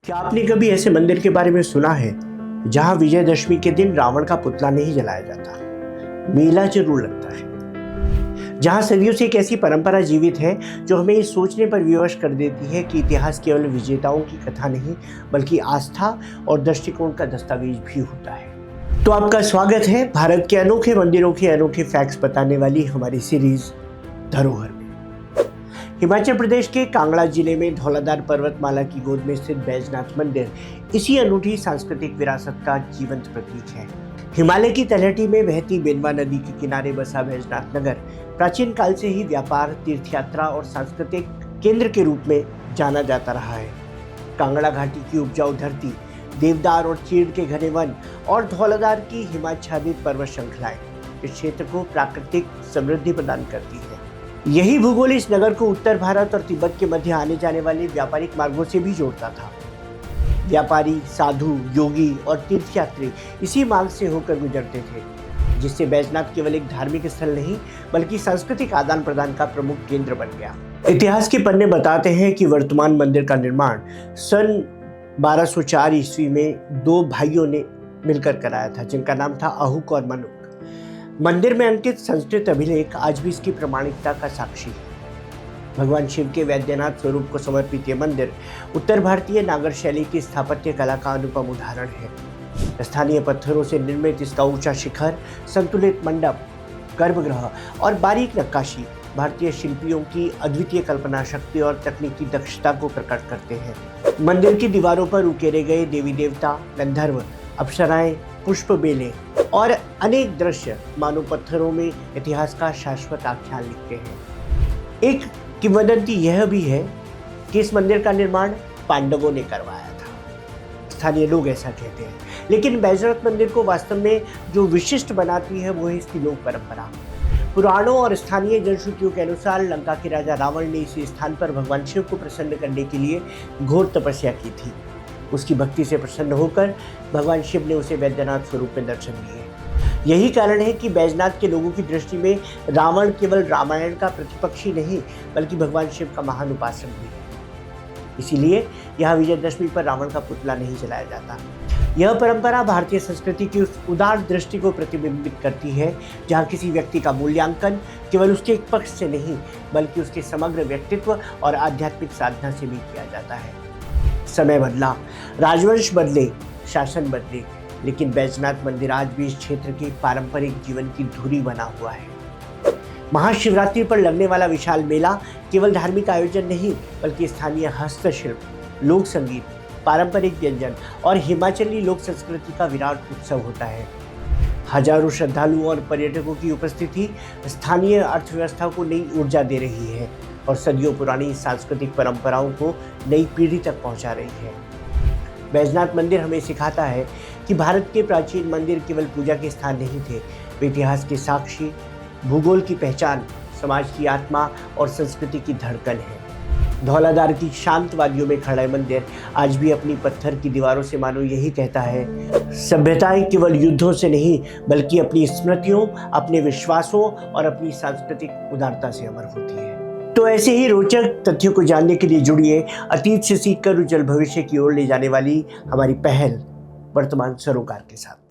क्या आपने कभी ऐसे मंदिर के बारे में सुना है जहां विजयदशमी के दिन रावण का पुतला नहीं जलाया जाता, मेला जरूर लगता है। जहां सदियों से एक ऐसी परंपरा जीवित है जो हमें इस सोचने पर विवश कर देती है कि इतिहास केवल विजेताओं की कथा नहीं बल्कि आस्था और दृष्टिकोण का दस्तावेज भी होता है। तो आपका स्वागत है भारत के अनोखे मंदिरों के अनोखे फैक्ट्स बताने वाली हमारी सीरीज धरोहर में। हिमाचल प्रदेश के कांगड़ा जिले में धौलाधार पर्वतमाला की गोद में स्थित बैजनाथ मंदिर इसी अनूठी सांस्कृतिक विरासत का जीवंत प्रतीक है। हिमालय की तलहटी में बहती बेनवा नदी के किनारे बसा बैजनाथ नगर प्राचीन काल से ही व्यापार, तीर्थयात्रा और सांस्कृतिक केंद्र के रूप में जाना जाता रहा है। कांगड़ा घाटी की उपजाऊ धरती, देवदार और चीड़ के घने वन और धौलाधार की हिमाच्छादित पर्वत श्रृंखलाएं इस क्षेत्र को प्राकृतिक समृद्धि प्रदान करती है। यही भूगोल इस नगर को उत्तर भारत और तिब्बत के मध्य आने जाने वाले व्यापारिक मार्गों से भी जोड़ता था। व्यापारी, साधु, योगी और तीर्थयात्री इसी मार्ग से होकर गुजरते थे, जिससे बैजनाथ केवल एक धार्मिक स्थल नहीं बल्कि सांस्कृतिक आदान प्रदान का प्रमुख केंद्र बन गया। इतिहास के पन्ने बताते हैं कि वर्तमान मंदिर का निर्माण सन 1204 ईस्वी में दो भाइयों ने मिलकर कराया था, जिनका नाम था अहुक और मनुक। मंदिर में अंकित संस्कृत अभिलेख आज भी इसकी प्रामाणिकता का साक्षी है। भगवान शिव के वैद्यनाथ स्वरूप को समर्पित ये मंदिर उत्तर भारतीय नागर शैली की स्थापत्य कला का अनुपम उदाहरण है। स्थानीय पत्थरों से निर्मित इसका ऊंचा शिखर, संतुलित मंडप, गर्भगृह और बारीक नक्काशी भारतीय शिल्पियों की अद्वितीय कल्पना शक्ति और तकनीकी दक्षता को प्रकट करते हैं। मंदिर की दीवारों पर उकेरे गए देवी देवता, गंधर्व, अप्सराएं, पुष्प बेलें और अनेक दृश्य मानो पत्थरों में इतिहास का शाश्वत आख्यान लिखते हैं। एक किंवदंती यह भी है कि इस मंदिर का निर्माण पांडवों ने करवाया था। स्थानीय लोग ऐसा कहते हैं, लेकिन बैजनाथ मंदिर को वास्तव में जो विशिष्ट बनाती है वो है इसकी लोक परंपरा। पुराणों और स्थानीय जनश्रुतियों के अनुसार लंका के राजा रावण ने इसी स्थान पर भगवान शिव को प्रसन्न करने के लिए घोर तपस्या की थी। उसकी भक्ति से प्रसन्न होकर भगवान शिव ने उसे वैद्यनाथ स्वरूप में दर्शन दिए। यही कारण है कि बैजनाथ के लोगों की दृष्टि में रावण केवल रामायण का प्रतिपक्षी नहीं बल्कि भगवान शिव का महान उपासक भी है। इसीलिए यहाँ विजयदशमी पर रावण का पुतला नहीं जलाया जाता। यह परंपरा भारतीय संस्कृति की उस उदार दृष्टि को प्रतिबिंबित करती है जहाँ किसी व्यक्ति का मूल्यांकन केवल उसके एक पक्ष से नहीं बल्कि उसके समग्र व्यक्तित्व और आध्यात्मिक साधना से भी किया जाता है। समय बदला, राजवंश बदले, शासन बदले, लेकिन बैजनाथ मंदिर आज भी इस क्षेत्र के पारंपरिक जीवन की धुरी बना हुआ है। महाशिवरात्रि पर लगने वाला विशाल मेला केवल धार्मिक आयोजन नहीं बल्कि स्थानीय हस्तशिल्प, लोक संगीत, पारंपरिक व्यंजन और हिमाचली लोक संस्कृति का विराट उत्सव होता है। हजारों श्रद्धालुओं और पर्यटकों की उपस्थिति स्थानीय अर्थव्यवस्था को नई ऊर्जा दे रही है और सदियों पुरानी सांस्कृतिक परंपराओं को नई पीढ़ी तक पहुंचा रही है। बैजनाथ मंदिर हमें सिखाता है कि भारत के प्राचीन मंदिर केवल पूजा के स्थान नहीं थे, वे इतिहास के साक्षी, भूगोल की पहचान, समाज की आत्मा और संस्कृति की धड़कन है। धौलाधार की शांत वादियों में खड़ा मंदिर आज भी अपनी पत्थर की दीवारों से मानो यही कहता है, सभ्यताएं केवल युद्धों से नहीं बल्कि अपनी स्मृतियों, अपने विश्वासों और अपनी सांस्कृतिक उदारता से अमर होती है। तो ऐसे ही रोचक तथ्यों को जानने के लिए जुड़िए अतीत से सीखकर उज्जवल भविष्य की ओर ले जाने वाली हमारी पहल वर्तमान सरोकार के साथ।